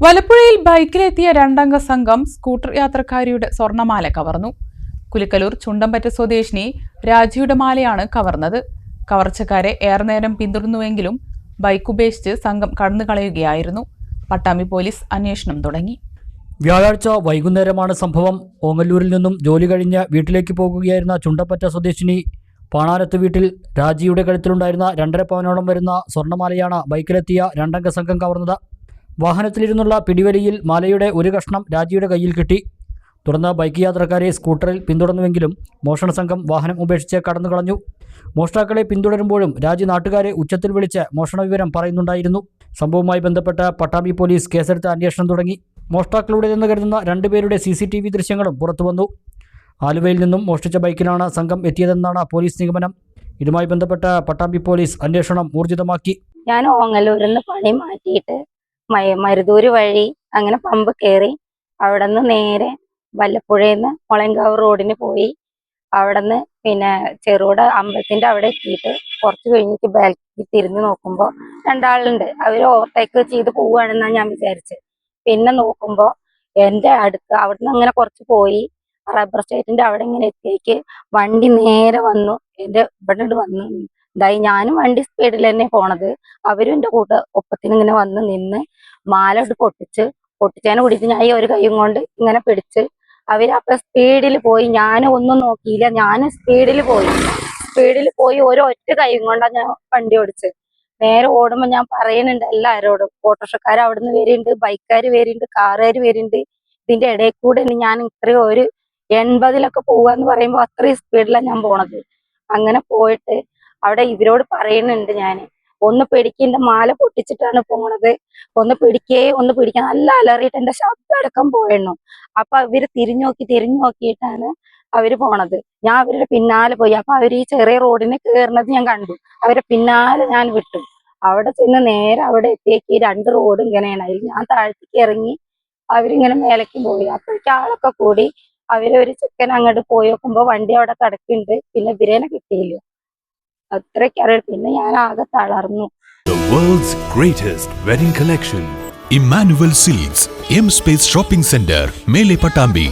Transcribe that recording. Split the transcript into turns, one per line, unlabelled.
വലപ്പുഴയിൽ ബൈക്കിലെത്തിയ രണ്ടംഗ സംഘം സ്കൂട്ടർ യാത്രക്കാരിയുടെ സ്വർണമാല കവർന്നു. കുലിക്കലൂർ ചുണ്ടമ്പറ്റ സ്വദേശിനി രാജിയുടെ മാലയാണ് കവർന്നത്. കവർച്ചക്കാരെ ഏറെ നേരം പിന്തുടർന്നുവെങ്കിലും ബൈക്ക് ഉപേക്ഷിച്ച് സംഘം കടന്നുകളയുകയായിരുന്നു. പട്ടാമ്പി പോലീസ് അന്വേഷണം തുടങ്ങി.
വ്യാഴാഴ്ച വൈകുന്നേരമാണ് സംഭവം. ഓങ്ങല്ലൂരിൽ നിന്നും ജോലി കഴിഞ്ഞ് വീട്ടിലേക്ക് പോകുകയായിരുന്ന ചുണ്ടപ്പറ്റ സ്വദേശിനി പാണാരത്ത് വീട്ടിൽ രാജിയുടെ കഴുത്തിലുണ്ടായിരുന്ന 2.5 പവനോളം വരുന്ന സ്വർണ്ണമാലയാണ് ബൈക്കിലെത്തിയ രണ്ടംഗ സംഘം കവർന്നത്. വാഹനത്തിലിരുന്നുള്ള പിടിവലിയിൽ മാലയുടെ ഒരു കഷ്ണം രാജിയുടെ കയ്യിൽ കിട്ടി. തുടർന്ന് ബൈക്ക് യാത്രക്കാരെ സ്കൂട്ടറിൽ പിന്തുടർന്നുവെങ്കിലും മോഷണ സംഘം വാഹനം ഉപേക്ഷിച്ച് കടന്നു കളഞ്ഞു. മോഷ്ടാക്കളെ പിന്തുടരുമ്പോഴും രാജി നാട്ടുകാരെ ഉച്ചത്തിൽ വിളിച്ച് മോഷണ വിവരം പറയുന്നുണ്ടായിരുന്നു. സംഭവവുമായി ബന്ധപ്പെട്ട് പട്ടാമ്പി പോലീസ് കേസെടുത്ത് അന്വേഷണം തുടങ്ങി. മോഷ്ടാക്കളുടേതെന്ന് കരുതുന്ന 2 പേരുടെ CCTV ദൃശ്യങ്ങളും പുറത്തുവന്നു. ആലുവയിൽ നിന്നും മോഷ്ടിച്ച ബൈക്കിലാണ് സംഘം എത്തിയതെന്നാണ് പോലീസ് നിഗമനം. ഇതുമായി ബന്ധപ്പെട്ട് പട്ടാമ്പി പോലീസ് അന്വേഷണം ഊർജിതമാക്കി.
ഞാൻ ഓങ്ങല്ലൂരിൽ നിന്ന് പണി മാറ്റിയിട്ട് മരുതൂര് വഴി അങ്ങനെ പമ്പ് കയറി അവിടെ നിന്ന് നേരെ വല്ലപ്പുഴയിൽ നിന്ന് മുളങ്കാവ് റോഡിന് പോയി. അവിടെ നിന്ന് പിന്നെ ചെറുകിട അമ്പലത്തിന്റെ അവിടെ എത്തിയിട്ട് കുറച്ച് കഴിഞ്ഞിട്ട് ബാക്കിൽ തിരിഞ്ഞു നോക്കുമ്പോൾ 2 ആളുണ്ട്. അവർ ഓവർടേക്ക് ചെയ്ത് പോവുകയാണെന്നാണ് ഞാൻ വിചാരിച്ചത്. പിന്നെ നോക്കുമ്പോൾ എൻ്റെ അടുത്ത് അവിടെ നിന്ന് അങ്ങനെ കുറച്ച് പോയി റബ്ബർ സ്റ്റേറ്റിന്റെ അവിടെ ഇങ്ങനെ എത്തിയേക്ക് വണ്ടി നേരെ വന്നു എൻ്റെ ഇവിടെ വന്നു ഇതായി. ഞാനും വണ്ടി സ്പീഡിൽ തന്നെ പോണത്. അവരും എൻ്റെ ഒപ്പത്തിന് ഇങ്ങനെ വന്ന് നിന്ന് മാല ഇട്ട് പൊട്ടിച്ചതിനെ കൂടിയിട്ട് ഞാൻ ഈ ഒരു കൈയും കൊണ്ട് ഇങ്ങനെ പിടിച്ച് അവരപ്പൊ സ്പീഡിൽ പോയി. ഞാനും ഒന്നും നോക്കിയില്ല. ഞാനും സ്പീഡിൽ പോയി ഒരൊറ്റ കൈയും കൊണ്ടാണ് ഞാൻ വണ്ടി ഓടിച്ച് നേരെ ഓടുമ്പോ ഞാൻ പറയുന്നുണ്ട് എല്ലാവരോടും, ഓട്ടോറിക്ഷക്കാർ അവിടുന്ന് വരുന്നുണ്ട്, ബൈക്കുകാർ വരുന്നുണ്ട്, കാറുകാർ വരുന്നുണ്ട്. ഇതിന്റെ ഇടയിൽ കൂടെ ഞാൻ ഇത്രയും ഒരു 80-ലൊക്കെ പോവാന്ന് പറയുമ്പോ അത്രയും സ്പീഡിലാണ് ഞാൻ പോണത്. അങ്ങനെ പോയിട്ട് അവിടെ ഇവരോട് പറയുന്നുണ്ട്, ഞാൻ ഒന്ന് പിടിക്കേണ്ട മാല പൊട്ടിച്ചിട്ടാണ് പോണത്, ഒന്ന് പിടിക്കാൻ നല്ല അലറിയിട്ട് എന്റെ ശബ്ദം അടക്കം പോയിരുന്നു. അപ്പൊ ഇവര് തിരിഞ്ഞു നോക്കിയിട്ടാണ് അവര് പോണത്. ഞാൻ അവരുടെ പിന്നാലെ പോയി. അപ്പൊ അവര് ഈ ചെറിയ റോഡിന് കയറുന്നത് ഞാൻ കണ്ടു. അവരെ പിന്നാലെ ഞാൻ വിട്ടു. അവിടെ ചെന്ന് നേരെ അവിടെ എത്തിയേക്ക് 2 റോഡ് ഇങ്ങനെയാണ്. അതിൽ ഞാൻ താഴത്തേക്ക് ഇറങ്ങി അവരിങ്ങനെ മേലേക്ക് പോയി. അപ്പോഴേക്ക് ആളൊക്കെ കൂടി അവരൊരു ചെക്കൻ അങ്ങോട്ട് പോയി നോക്കുമ്പോ വണ്ടി അവിടെ കിടക്കുന്നുണ്ട്. പിന്നെ ഇവരേനെ കിട്ടിയില്ല. അത്രയ്ക്ക് അറിയാം. പിന്നെ ഞാൻ ആകെ തളർന്നു.
The world's greatest wedding collection, Emmanuel Silks, M Space Shopping Center, Mele Patambi.